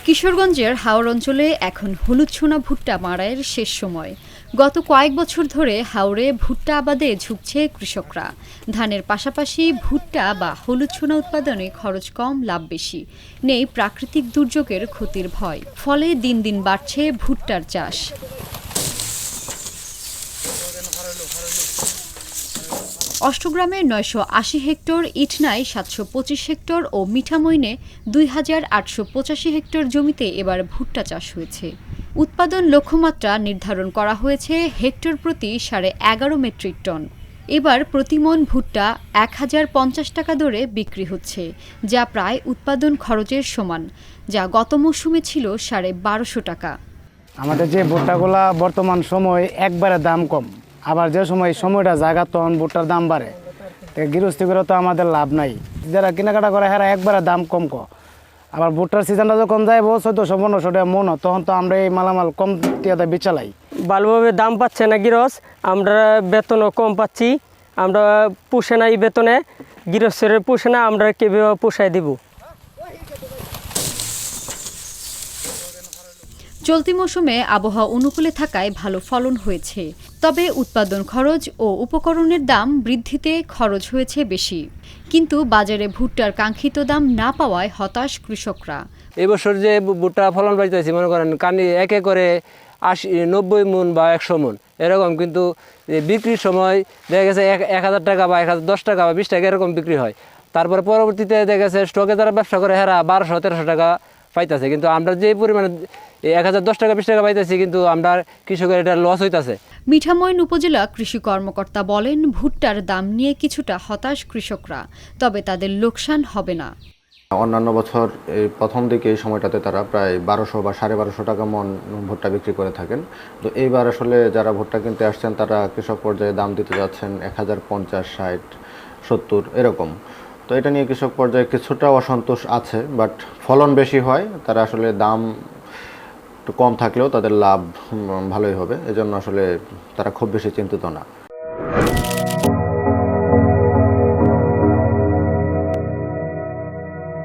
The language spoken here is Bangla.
কিশোরগঞ্জের হাওর অঞ্চলে এখন হলুদ সোনা ভুট্টা মাড়াইয়ের শেষ সময়। গত কয়েক বছর ধরে হাওরে ভুট্টা আবাদে ঝুঁকছে কৃষকরা। ধানের পাশাপাশি ভুট্টা বা হলুদ সোনা উৎপাদনে খরচ কম, লাভ বেশি। নেই প্রাকৃতিক দুর্যোগের ক্ষতির ভয়। ফলে দিন দিন বাড়ছে ভুট্টার চাষ। অষ্টগ্রামে ৯৮০ হেক্টর, ইটনায় ৭২৫ হেক্টর ও মিঠামইনে ২,৮৮৫ হেক্টর জমিতে এবার ভুট্টা চাষ হয়েছে। উৎপাদন লক্ষ্যমাত্রা নির্ধারণ করা হয়েছে হেক্টর প্রতি ১১.৫ মেট্রিক টন। এবার প্রতিমন ভুট্টা ১,০৫০ টাকা দরে বিক্রি হচ্ছে, যা প্রায় উৎপাদন খরচের সমান, যা গত মৌসুমে ছিল ১২৫০ টাকা। আমাদের যে ভুট্টাগুলা বর্তমান সময় একবারে দাম কম, আবার যে সময়টা জায়গা তখন ভুট্টার দাম বাড়ে, গৃহস্থী করে তো আমাদের লাভ নাই। যারা কেনাকাটা করে হ্যাঁ একবারে দাম কম আবার ভুট্টার সিজনটা যখন যাইব ১৪০০-১৫০০ টাকা মন, তখন তো আমরা এই মালামাল কম টিয়াতে বেচালাই। ভালোভাবে দাম পাচ্ছে না গৃহস্থ, আমরা বেতনও কম পাচ্ছি, আমরা পুষে না এই বেতনে, গৃহস্থের পুষে না, আমরা কীভাবে পোষায় দিব। চলতি মৌসুমে আবহাওয়া অনুকূলে থাকায় ভালো ফলন হয়েছে, তবে উৎপাদন খরচ ও উপকরণের দাম বৃদ্ধিতে খরচ হয়েছে বেশি। কিন্তু বাজারে ভুট্টার কাঙ্ক্ষিত দাম না পাওয়ায় হতাশ কৃষকরা। এবছর যে ভুট্টা ফলন পাইতেছি, মনে করেন কানি একে করে ৮০-৯০ মন বা ১০০ মন এরকম, কিন্তু বিক্রির সময় দেখা গেছে ১,০০০ টাকা বা ১,০১০ টাকা বা ২০ টাকা এরকম বিক্রি হয়। তারপরে পরবর্তীতে দেখা গেছে স্টকে যারা ব্যবসা করে হেরা ১২০০-১৩০০ টাকা পাইতেছে, কিন্তু আমরা যে পরিমাণে ১,০১০ টাকা ২০ টাকা পাইতেছি, কিন্তু আমরা কৃষকের এটা লস হইতেছে। মিঠামইন উপজেলা কৃষি কর্মকর্তা বলেন, ভুট্টার দাম নিয়ে কিছুটা হতাশ কৃষকরা, তবে তাদের লোকসান হবে না। অন্যান্য বছর এই প্রথম দিকে এই সময়টাতে তারা প্রায় ১২০০ বা ১২৫০ টাকা মন ভুট্টা বিক্রি করে থাকেন। তো এইবার আসলে যারা ভুট্টা কিনতে আসছেন তারা কৃষক পর্যায়ে দাম দিতে যাচ্ছেন ১,০৫০, ৬০, ৭০ এরকম। তো এটা নিয়ে কৃষক পর্যায়ে কিছুটা অসন্তোষ আছে, বাট ফলন বেশি হয়, তারা আসলে দাম একটু কম থাকলেও তাদের লাভ ভালোই হবে, এজন্য আসলে তারা খুব বেশি চিন্তিত না।